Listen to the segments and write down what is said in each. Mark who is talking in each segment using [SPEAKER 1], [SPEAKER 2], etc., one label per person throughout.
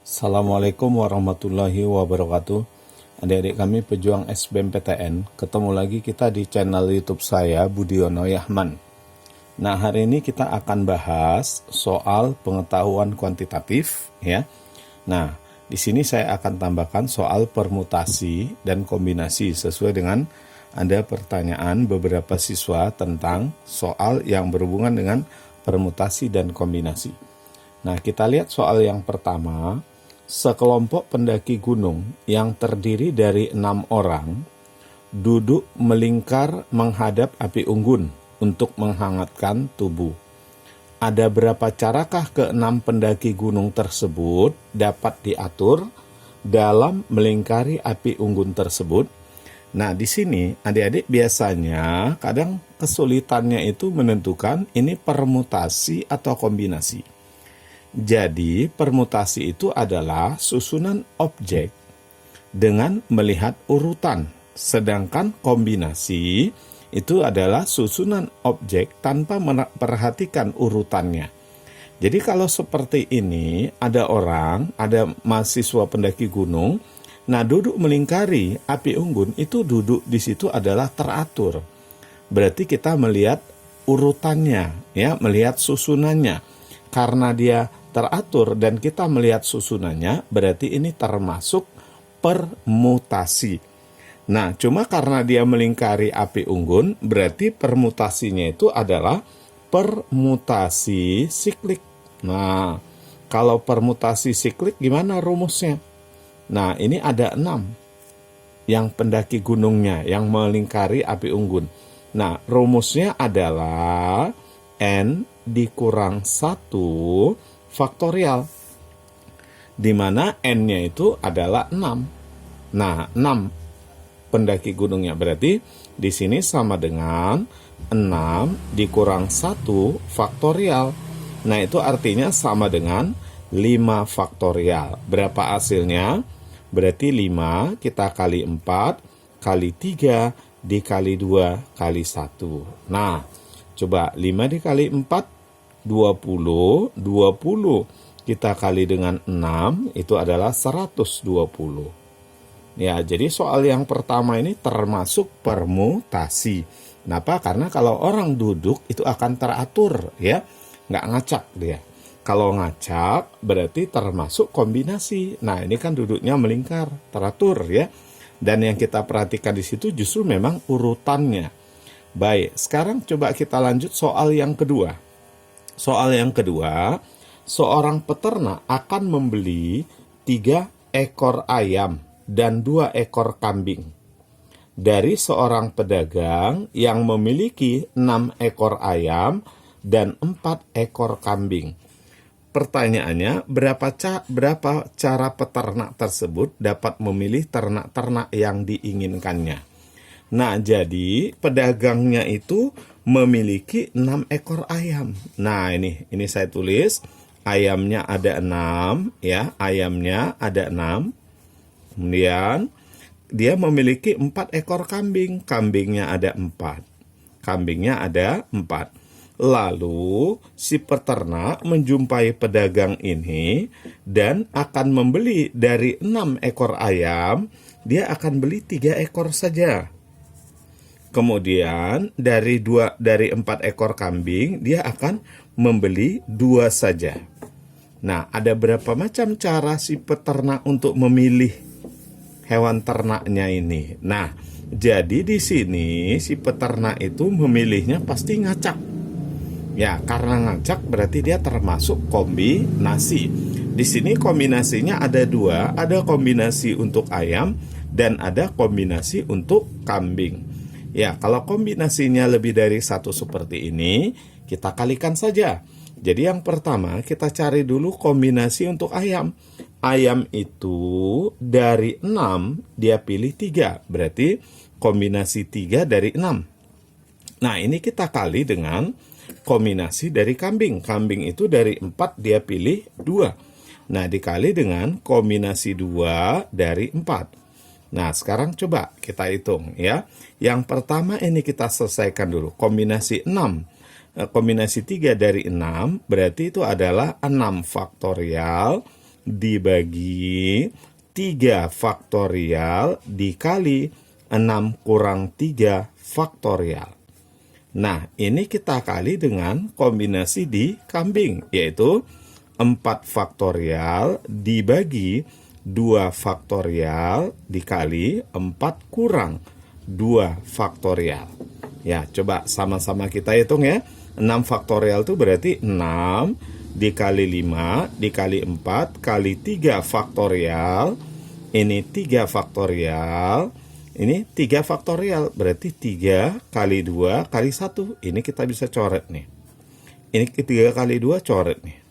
[SPEAKER 1] Assalamualaikum warahmatullahi wabarakatuh. Adik-adik kami pejuang SBMPTN, ketemu lagi kita di channel YouTube saya Budiono Yahman. Nah, hari ini kita akan bahas soal pengetahuan kuantitatif ya. Nah, di sini saya akan tambahkan soal permutasi dan kombinasi sesuai dengan ada pertanyaan beberapa siswa tentang soal yang berhubungan dengan permutasi dan kombinasi. Nah, kita lihat soal yang pertama. Sekelompok pendaki gunung yang terdiri dari 6 orang duduk melingkar menghadap api unggun untuk menghangatkan tubuh. Ada berapa carakah ke-6 pendaki gunung tersebut dapat diatur dalam melingkari api unggun tersebut? Nah, di sini adik-adik biasanya kadang kesulitannya itu menentukan ini permutasi atau kombinasi. Jadi, permutasi itu adalah susunan objek dengan melihat urutan, sedangkan kombinasi itu adalah susunan objek tanpa memperhatikan urutannya. Jadi, kalau seperti ini, ada mahasiswa pendaki gunung, nah duduk melingkari api unggun, itu duduk di situ adalah teratur. Berarti kita melihat urutannya, ya, melihat susunannya. Karena dia teratur dan kita melihat susunannya, berarti ini termasuk permutasi. Nah, cuma karena dia melingkari api unggun, berarti permutasinya itu adalah permutasi siklik. Nah, kalau permutasi siklik gimana rumusnya? Nah, ini ada 6 yang pendaki gunungnya, yang melingkari api unggun. Nah, rumusnya adalah N dikurang 1 faktorial, di mana N-nya itu adalah 6. Nah, 6 pendaki gunungnya, berarti di sini sama dengan 6 dikurang 1 faktorial. Nah, itu artinya sama dengan 5 faktorial. Berapa hasilnya? Berarti 5 kita kali 4 kali 3 dikali 2 kali 1. Nah, coba 5 dikali 4, 20. 20 kita kali dengan 6, itu adalah 120. Ya, jadi soal yang pertama ini termasuk permutasi. Kenapa? Karena kalau orang duduk itu akan teratur, ya. Nggak ngacak dia. Kalau ngacak berarti termasuk kombinasi. Nah, ini kan duduknya melingkar, teratur, ya. Dan yang kita perhatikan di situ justru memang urutannya. Baik, sekarang coba kita lanjut soal yang kedua. Soal yang kedua, seorang peternak akan membeli 3 ekor ayam dan 2 ekor kambing dari seorang pedagang yang memiliki 6 ekor ayam dan 4 ekor kambing. Pertanyaannya, berapa cara peternak tersebut dapat memilih ternak-ternak yang diinginkannya? Nah, jadi pedagangnya itu memiliki 6 ekor ayam. Nah, ini saya tulis ayamnya ada 6, ya, ayamnya ada 6. Kemudian dia memiliki 4 ekor kambing, kambingnya ada 4. Kambingnya ada 4. Lalu si peternak menjumpai pedagang ini dan akan membeli dari 6 ekor ayam, dia akan beli 3 ekor saja. Kemudian dari 4 ekor kambing dia akan membeli 2 saja. Nah, ada berapa macam cara si peternak untuk memilih hewan ternaknya ini? Nah, jadi di sini si peternak itu memilihnya pasti ngacak. Ya, karena ngacak berarti dia termasuk kombinasi. Di sini kombinasinya ada 2, ada kombinasi untuk ayam dan ada kombinasi untuk kambing. Ya, kalau kombinasinya lebih dari 1 seperti ini, kita kalikan saja. Jadi yang pertama, kita cari dulu kombinasi untuk ayam. Ayam itu dari 6, dia pilih 3. Berarti kombinasi 3 dari 6. Nah, ini kita kali dengan kombinasi dari kambing. Kambing itu dari 4, dia pilih 2. Nah, dikali dengan kombinasi 2 dari 4. Nah, sekarang coba kita hitung, ya. Yang pertama ini kita selesaikan dulu. Kombinasi 6. Kombinasi 3 dari 6 berarti itu adalah 6 faktorial dibagi 3 faktorial dikali 6 kurang 3 faktorial. Nah, ini kita kali dengan kombinasi di kambing, yaitu 4 faktorial dibagi 2 faktorial dikali 4 kurang 2 faktorial. Ya, coba sama-sama kita hitung ya. 6 faktorial itu berarti 6 dikali 5 dikali 4 kali 3 faktorial. Ini 3 faktorial. Ini 3 faktorial, berarti 3 kali 2 kali 1. Ini kita bisa coret nih. Ini 3 kali 2 coret nih.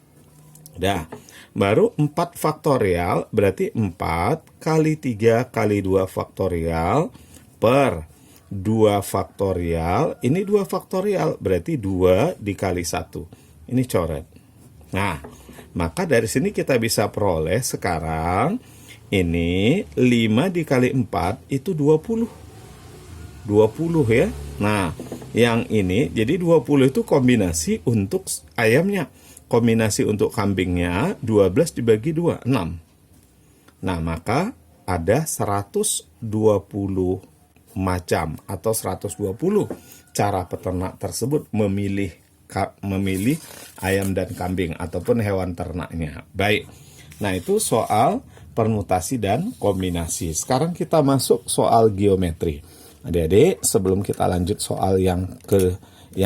[SPEAKER 1] Udah. Baru 4 faktorial, berarti 4 kali 3 kali 2 faktorial per 2 faktorial. Ini 2 faktorial, berarti 2 dikali 1. Ini coret. Nah, maka dari sini kita bisa peroleh sekarang ini 5 dikali 4 itu 20. 20 ya. Nah, yang ini jadi 20 itu kombinasi untuk ayamnya. Kombinasi untuk kambingnya 12 dibagi 2, 6. Nah, maka ada 120 macam atau 120 cara peternak tersebut memilih ayam dan kambing ataupun hewan ternaknya. Baik. Nah, itu soal permutasi dan kombinasi. Sekarang kita masuk soal geometri. Adik-adik, sebelum kita lanjut soal yang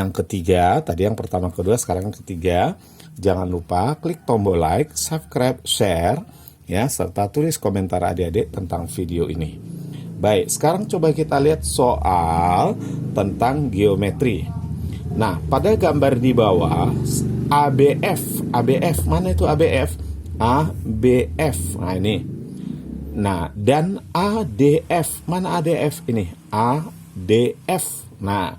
[SPEAKER 1] ketiga, tadi yang pertama, kedua, sekarang yang ketiga, jangan lupa klik tombol like, subscribe, share, ya, serta tulis komentar adik-adik tentang video ini. Baik, sekarang coba kita lihat soal tentang geometri. Nah, pada gambar di bawah, ABF, mana itu ABF? ABF, nah ini. Nah, dan ADF, mana ADF ini? ADF. Nah,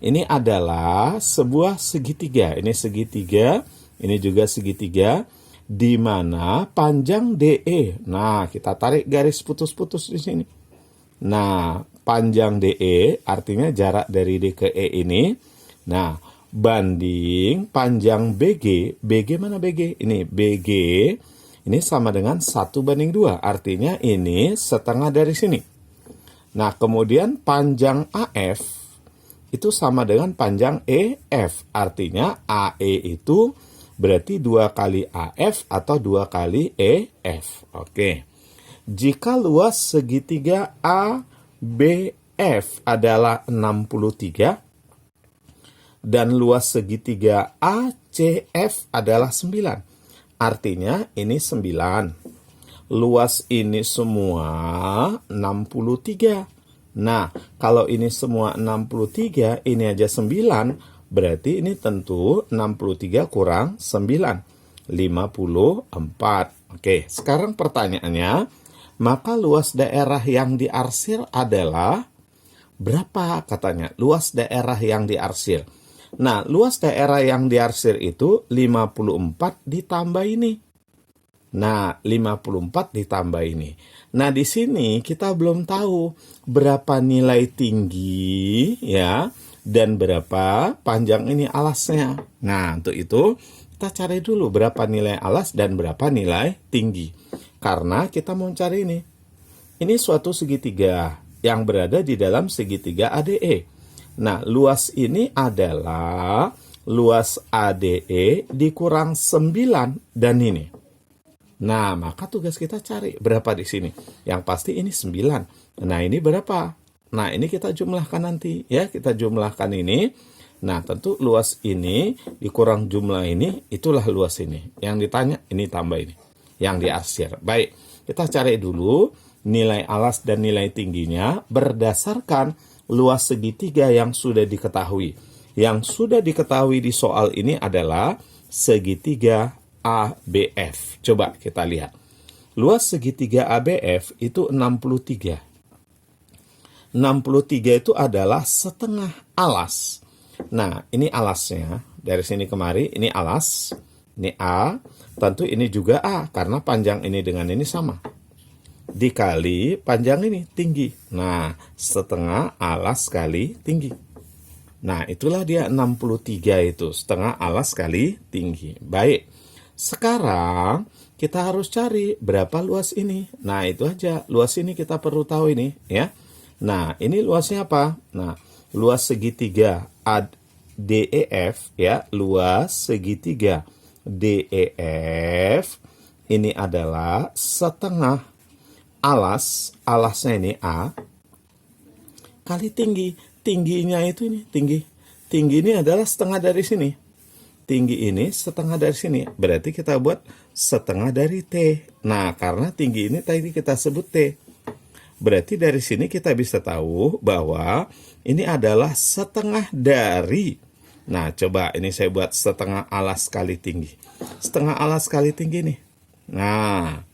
[SPEAKER 1] ini adalah sebuah segitiga. Ini segitiga, ini juga segitiga, di mana panjang DE. Nah, kita tarik garis putus-putus di sini. Nah, panjang DE artinya jarak dari D ke E ini. Nah, banding panjang BG. BG mana BG? Ini BG. Ini sama dengan 1/2. Artinya ini setengah dari sini. Nah, kemudian panjang AF itu sama dengan panjang EF. Artinya AE itu berarti 2 kali AF atau 2 kali EF. Oke. Jika luas segitiga ABF adalah 63, dan luas segitiga ACF adalah 9. Artinya ini 9. Luas ini semua 63. Nah, kalau ini semua 63, ini aja 9, berarti ini tentu 63 kurang 9. 54. Oke, sekarang pertanyaannya, maka luas daerah yang diarsir adalah berapa katanya? Luas daerah yang diarsir. Nah, luas daerah yang diarsir itu 54 ditambah ini. Nah, 54 ditambah ini. Nah, di sini kita belum tahu berapa nilai tinggi ya dan berapa panjang ini alasnya. Nah, untuk itu kita cari dulu berapa nilai alas dan berapa nilai tinggi. Karena kita mau cari ini. Ini suatu segitiga yang berada di dalam segitiga ADE. Nah, luas ini adalah luas ADE dikurang 9 dan ini. Nah, maka tugas kita cari berapa di sini. Yang pasti ini 9. Nah, ini berapa? Nah, ini kita jumlahkan nanti ya, kita jumlahkan ini. Nah, tentu luas ini dikurang jumlah ini, itulah luas ini. Yang ditanya ini tambah ini, yang diarsir. Baik, kita cari dulu nilai alas dan nilai tingginya berdasarkan luas segitiga yang sudah diketahui. Yang sudah diketahui di soal ini adalah segitiga ABF. Coba kita lihat. Luas segitiga ABF itu 63. 63 itu adalah setengah alas. Nah, ini alasnya. Dari sini kemari, ini alas. Ini A. Tentu ini juga A, karena panjang ini dengan ini sama. Dikali panjang ini tinggi. Nah, setengah alas kali tinggi. Nah, itulah dia 63 itu. Setengah alas kali tinggi. Baik. Sekarang kita harus cari berapa luas ini. Nah, itu aja. Luas ini kita perlu tahu ini, ya. Nah, ini luasnya apa? Nah, luas segitiga DEF, ya. Luas segitiga DEF ini adalah setengah alasnya ini A, kali tinggi. Tingginya itu ini, tinggi ini adalah setengah dari sini. Tinggi ini setengah dari sini. Berarti kita buat setengah dari T. Nah, karena tinggi ini tadi kita sebut T. Berarti dari sini kita bisa tahu bahwa ini adalah setengah dari. Nah, coba ini saya buat setengah alas kali tinggi. Setengah alas kali tinggi nih. Nah,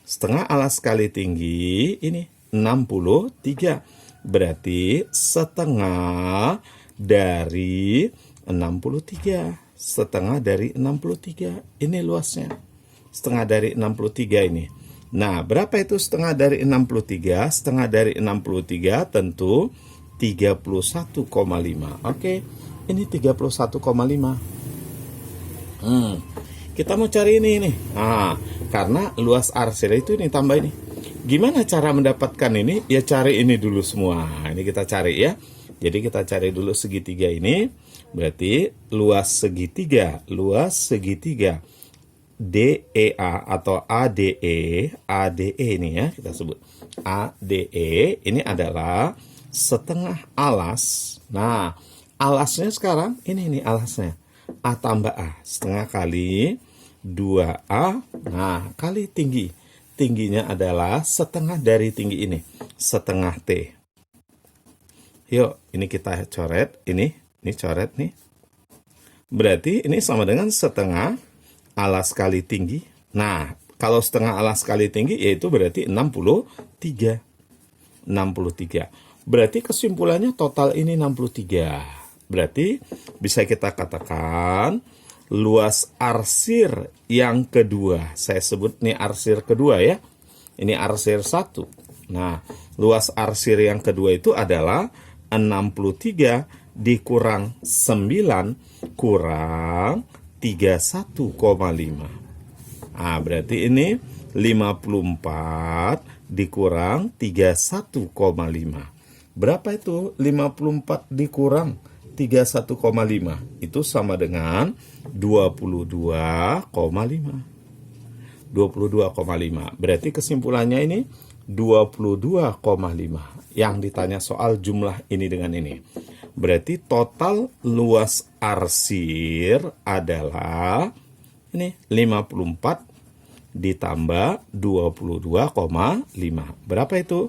[SPEAKER 1] setengah alas kali tinggi ini 63. Berarti setengah dari 63. Setengah dari 63. Ini luasnya. Setengah dari 63 ini. Nah, berapa itu setengah dari 63? Setengah dari 63 tentu 31,5. Oke, ini 31,5. Kita mau cari ini nih. Nah, karena luas arsir itu ini tambah ini. Gimana cara mendapatkan ini? Ya cari ini dulu semua. Ini kita cari ya. Jadi kita cari dulu segitiga ini. Berarti luas segitiga DEA atau ADE ini ya kita sebut. ADE ini adalah setengah alas. Nah, alasnya sekarang ini alasnya. A tambah A, setengah kali 2A. Nah, kali tinggi. Tingginya adalah setengah dari tinggi ini, setengah T. Yuk, ini kita coret, ini coret nih. Berarti ini sama dengan setengah alas kali tinggi. Nah, kalau setengah alas kali tinggi, yaitu berarti 63. Berarti kesimpulannya total ini 63. Berarti bisa kita katakan luas arsir yang kedua. Saya sebut nih arsir kedua ya. Ini arsir 1. Nah, luas arsir yang kedua itu adalah 63 dikurang 9 kurang 31,5. Nah, berarti ini 54 dikurang 31,5. Berapa itu? 54 dikurang 31,5. Itu sama dengan 22,5. 22,5. Berarti kesimpulannya ini 22,5. Yang ditanya soal jumlah ini dengan ini. Berarti total luas arsir adalah ini 54 ditambah 22,5. Berapa itu?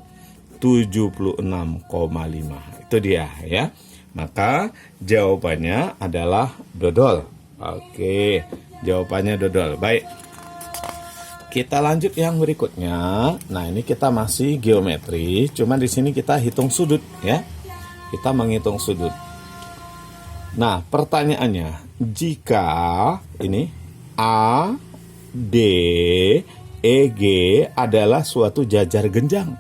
[SPEAKER 1] 76,5. Itu dia ya. Maka jawabannya adalah dodol. Oke, jawabannya dodol. Baik. Kita lanjut yang berikutnya. Nah, ini kita masih geometri, cuma di sini kita hitung sudut ya. Kita menghitung sudut. Nah, pertanyaannya, jika ini A, D, E, G adalah suatu jajar genjang.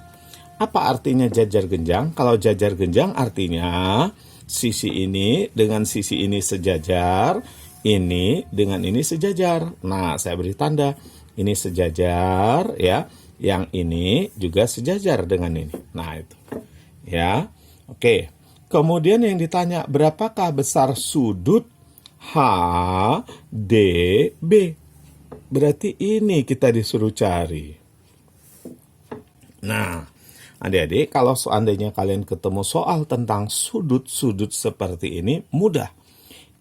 [SPEAKER 1] Apa artinya jajar genjang? Kalau jajar genjang artinya sisi ini dengan sisi ini sejajar, ini dengan ini sejajar. Nah, saya beri tanda. Ini sejajar ya, yang ini juga sejajar dengan ini. Nah, itu. Ya. Oke. Kemudian yang ditanya, berapakah besar sudut HDB? Berarti ini kita disuruh cari. Nah, adik-adik, kalau seandainya kalian ketemu soal tentang sudut-sudut seperti ini, mudah.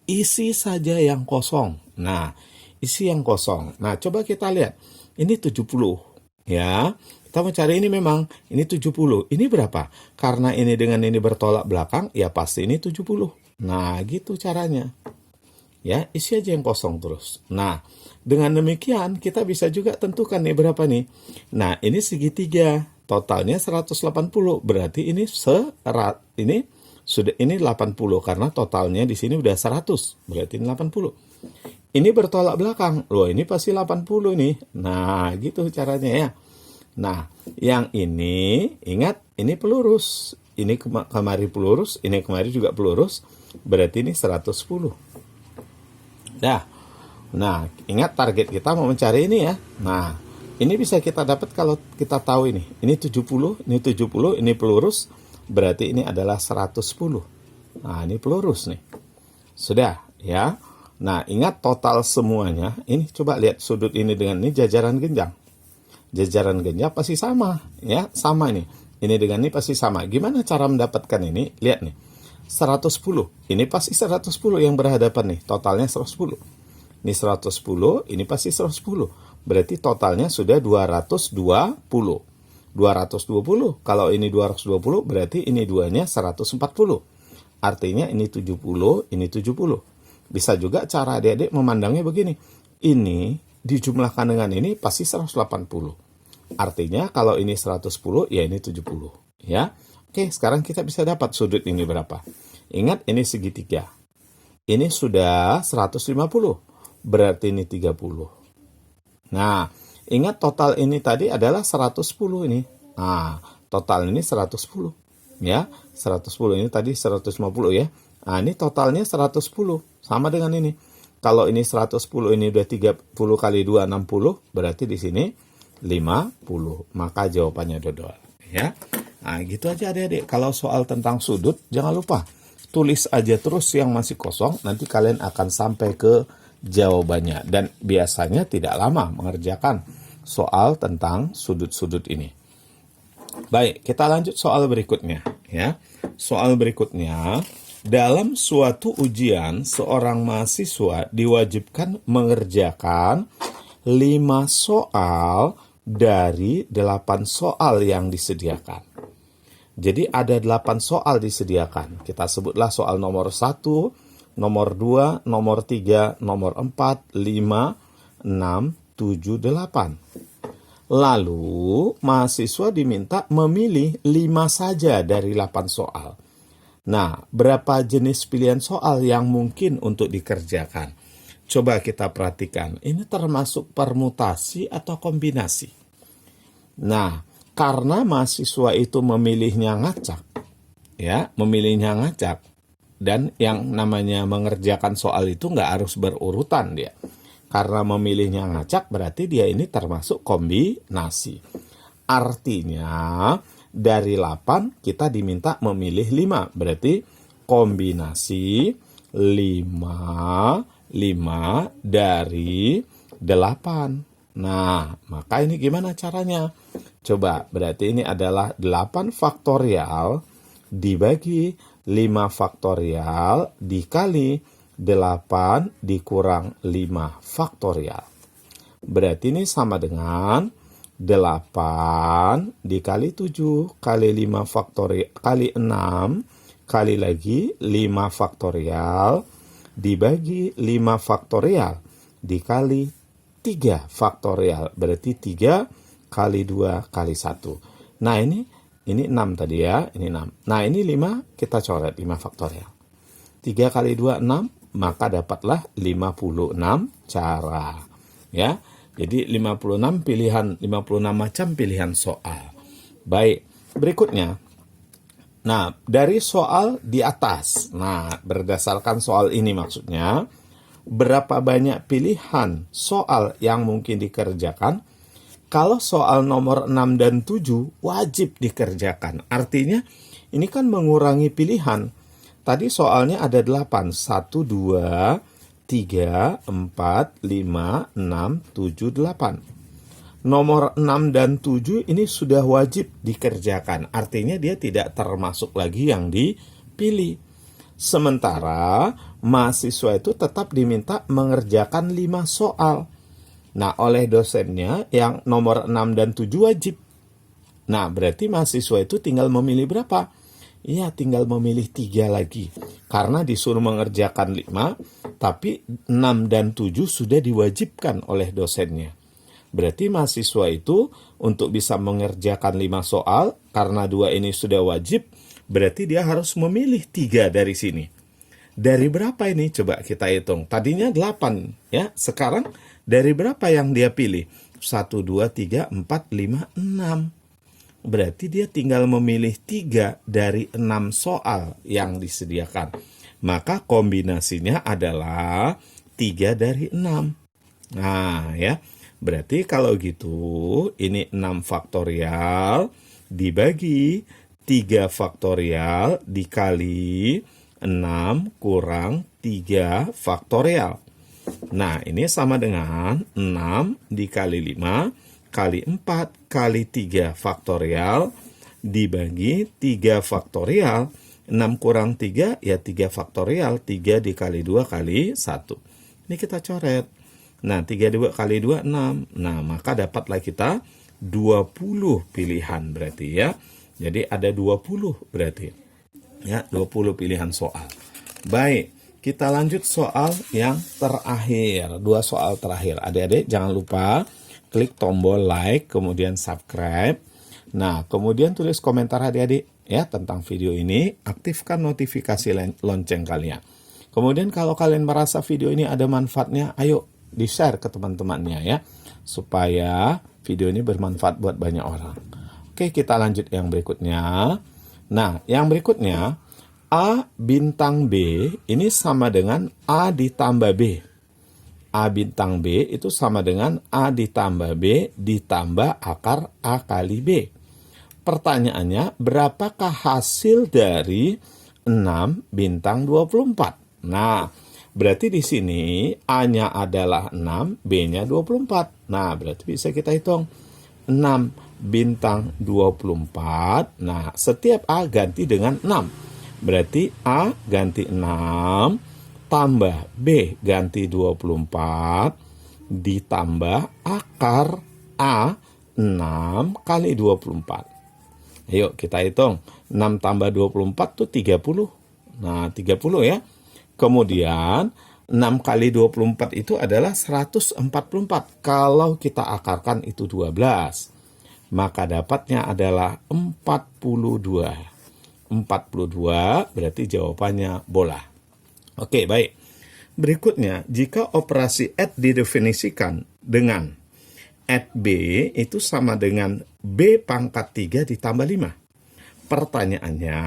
[SPEAKER 1] Isi saja yang kosong. Nah, isi yang kosong. Nah, coba kita lihat. Ini 70. Ya, kita mau cari ini memang. Ini 70. Ini berapa? Karena ini dengan ini bertolak belakang, ya pasti ini 70. Nah, gitu caranya. Ya, isi aja yang kosong terus. Nah, dengan demikian kita bisa juga tentukan nih berapa nih. Nah, ini segitiga. Totalnya 180. Berarti ini ini 80 karena totalnya di sini udah 100. Berarti ini 80. Ini bertolak belakang. Loh, ini pasti 80 nih. Nah, gitu caranya ya. Nah, yang ini ingat ini pelurus. Ini kemari pelurus, ini kemari juga pelurus. Berarti ini 110. Nah, Nah, ingat target kita mau mencari ini ya. Nah, ini bisa kita dapat kalau kita tahu ini. Ini 70, ini pelurus, berarti ini adalah 110. Nah, ini pelurus nih. Sudah, ya. Nah, ingat total semuanya. Ini coba lihat sudut ini dengan ini jajaran genjang. Jajaran genjang pasti sama, ya. Sama nih. Ini dengan ini pasti sama. Gimana cara mendapatkan ini? Lihat nih. 110. Ini pasti 110 yang berhadapan nih. Totalnya 110. Ini 110, ini pasti 110. Berarti totalnya sudah 220. 220. Kalau ini 220, berarti ini duanya 140. Artinya ini 70, ini 70. Bisa juga cara adik-adik memandangnya begini. Ini dijumlahkan dengan ini pasti 180. Artinya kalau ini 110, ya ini 70. Ya. Oke, sekarang kita bisa dapat sudut ini berapa. Ingat ini segitiga. Ini sudah 150. Berarti ini 30. Nah, ingat total ini tadi adalah 110 ini. Nah, total ini 110. Ya, 110 ini tadi 150 ya. Nah, ini totalnya 110. Sama dengan ini. Kalau ini 110, ini udah 30 kali 2, 60. Berarti di sini 50. Maka jawabannya dodol. Ya. Nah, gitu aja adik-adik. Kalau soal tentang sudut, jangan lupa. Tulis aja terus yang masih kosong. Nanti kalian akan sampai ke jawabannya. Dan biasanya tidak lama mengerjakan soal tentang sudut-sudut ini. Baik, kita lanjut soal berikutnya. Ya. Soal berikutnya. Dalam suatu ujian, seorang mahasiswa diwajibkan mengerjakan 5 soal dari 8 soal yang disediakan. Jadi ada 8 soal disediakan. Kita sebutlah soal nomor 1, nomor 2, nomor 3, nomor 4, 5, 6, 7, 8. Lalu mahasiswa diminta memilih 5 saja dari 8 soal. Nah, berapa jenis pilihan soal yang mungkin untuk dikerjakan? Coba kita perhatikan. Ini termasuk permutasi atau kombinasi. Nah, karena mahasiswa itu memilihnya ngacak, ya, memilihnya ngacak, dan yang namanya mengerjakan soal itu nggak harus berurutan dia. Karena memilihnya ngacak, berarti dia ini termasuk kombinasi. Artinya, dari 8 kita diminta memilih 5. Berarti kombinasi 5 dari 8. Nah, maka ini gimana caranya? Coba, berarti ini adalah 8 faktorial dibagi 5 faktorial dikali 8 dikurang 5 faktorial. Berarti ini sama dengan 8 dikali 7 kali 5 faktorial kali 6 kali lagi 5 faktorial dibagi 5 faktorial dikali 3 faktorial. Berarti 3 kali 2 kali 1. Nah, ini 6 tadi ya, ini 6. Nah, ini 5 kita coret 5 faktorial. 3 kali 2 6, maka dapatlah 56 cara. Ya. Jadi 56 pilihan, 56 macam pilihan soal. Baik, berikutnya. Nah, dari soal di atas. Nah, berdasarkan soal ini maksudnya, berapa banyak pilihan soal yang mungkin dikerjakan? Kalau soal nomor 6 dan 7 wajib dikerjakan. Artinya, ini kan mengurangi pilihan. Tadi soalnya ada 8. 1, 2, 3, 4, 5, 6, 7, 8. Nomor 6 dan 7 ini sudah wajib dikerjakan. Artinya dia tidak termasuk lagi yang dipilih. Sementara mahasiswa itu tetap diminta mengerjakan 5 soal. Nah, oleh dosennya yang nomor 6 dan 7 wajib. Nah, berarti mahasiswa itu tinggal memilih berapa? Iya, tinggal memilih 3 lagi. Karena disuruh mengerjakan 5, tapi 6 dan 7 sudah diwajibkan oleh dosennya. Berarti mahasiswa itu untuk bisa mengerjakan 5 soal, karena 2 ini sudah wajib, berarti dia harus memilih 3 dari sini. Dari berapa ini? Coba kita hitung. Tadinya 8, ya. Sekarang dari berapa yang dia pilih? 1, 2, 3, 4, 5, 6. Berarti dia tinggal memilih 3 dari 6 soal yang disediakan. Maka kombinasinya adalah 3 dari 6. Nah, ya. Berarti kalau gitu, ini 6 faktorial dibagi 3 faktorial dikali 6 kurang 3 faktorial. Nah, ini sama dengan 6 dikali 5 kali 4 kali 3 faktorial dibagi 3 faktorial. 6 kurang 3 ya 3 faktorial. 3 dikali 2 kali 1. Ini kita coret. Nah, 32 kali 2, 6. Nah, maka dapatlah kita 20 pilihan berarti ya. Jadi ada 20 berarti. Ya, 20 pilihan soal. Baik, kita lanjut soal yang terakhir. 2 soal terakhir. Adik-adik jangan lupa klik tombol like, kemudian subscribe. Nah, kemudian tulis komentar adik-adik ya tentang video ini. Aktifkan notifikasi lonceng kalian. Kemudian kalau kalian merasa video ini ada manfaatnya, ayo di-share ke teman-temannya ya, supaya video ini bermanfaat buat banyak orang. Oke, kita lanjut yang berikutnya. Nah, yang berikutnya, A bintang B ini sama dengan A ditambah B. A bintang B itu sama dengan A ditambah B ditambah akar A kali B. Pertanyaannya, berapakah hasil dari 6 bintang 24? Nah, berarti di sini A-nya adalah 6, B-nya 24. Nah, berarti bisa kita hitung 6 bintang 24. Nah, setiap A ganti dengan 6. Berarti A ganti 6 tambah B ganti 24 ditambah akar A 6 kali 24. Ayo kita hitung. 6 tambah 24 itu 30. Nah, 30 ya. Kemudian 6 kali 24 itu adalah 144. Kalau kita akarkan itu 12, maka dapatnya adalah 42. 42 berarti jawabannya bola. Oke, baik. Berikutnya, jika operasi add didefinisikan dengan add B itu sama dengan B pangkat 3 ditambah 5. Pertanyaannya,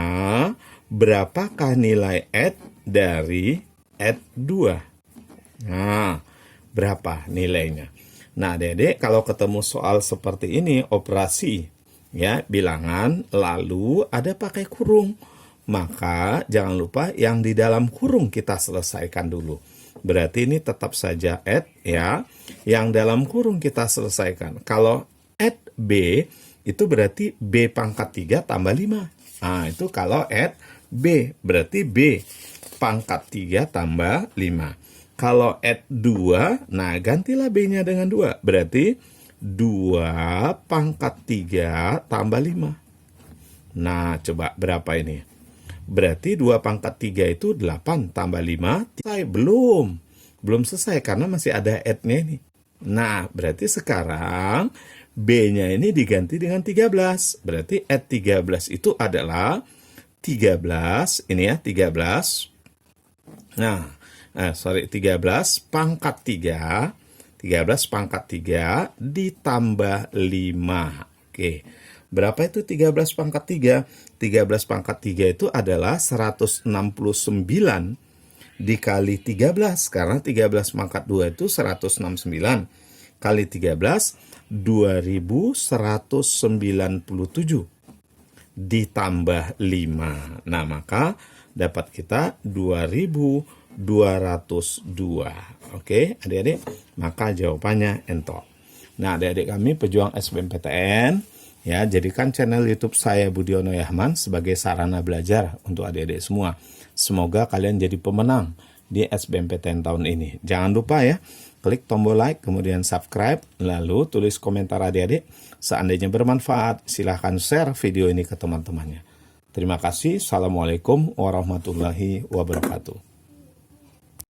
[SPEAKER 1] berapakah nilai add dari add 2? Nah, berapa nilainya? Nah, Dedek, kalau ketemu soal seperti ini, operasi ya bilangan, lalu ada pakai kurung. Maka jangan lupa yang di dalam kurung kita selesaikan dulu. Berarti ini tetap saja add ya. Yang dalam kurung kita selesaikan. Kalau add B, itu berarti B pangkat 3 tambah 5. Nah, itu kalau add B, berarti B pangkat 3 tambah 5. Kalau add 2, nah gantilah B-nya dengan 2. Berarti 2 pangkat 3 tambah 5. Nah, coba berapa ini? Berarti 2 pangkat 3 itu 8 tambah 5. Selesai? Belum selesai karena masih ada add-nya ini. Nah, berarti sekarang B-nya ini diganti dengan 13. Berarti add 13 itu adalah 13. Ini ya, 13. Nah, 13 pangkat 3. 13 pangkat 3 ditambah 5. Oke. Berapa itu 13 pangkat 3? 13 pangkat 3 itu adalah 169 dikali 13. Karena 13 pangkat 2 itu 169. Kali 13, 2197. Ditambah 5. Nah, maka dapat kita 2202. Oke, adik-adik, maka jawabannya entok. Nah, adik-adik kami pejuang SBMPTN, ya, jadikan channel YouTube saya Budiono Yahman sebagai sarana belajar untuk adik-adik semua. Semoga kalian jadi pemenang di SBMPTN tahun ini. Jangan lupa ya, klik tombol like, kemudian subscribe, lalu tulis komentar adik-adik. Seandainya bermanfaat, silahkan share video ini ke teman-temannya. Terima kasih. Assalamualaikum warahmatullahi wabarakatuh.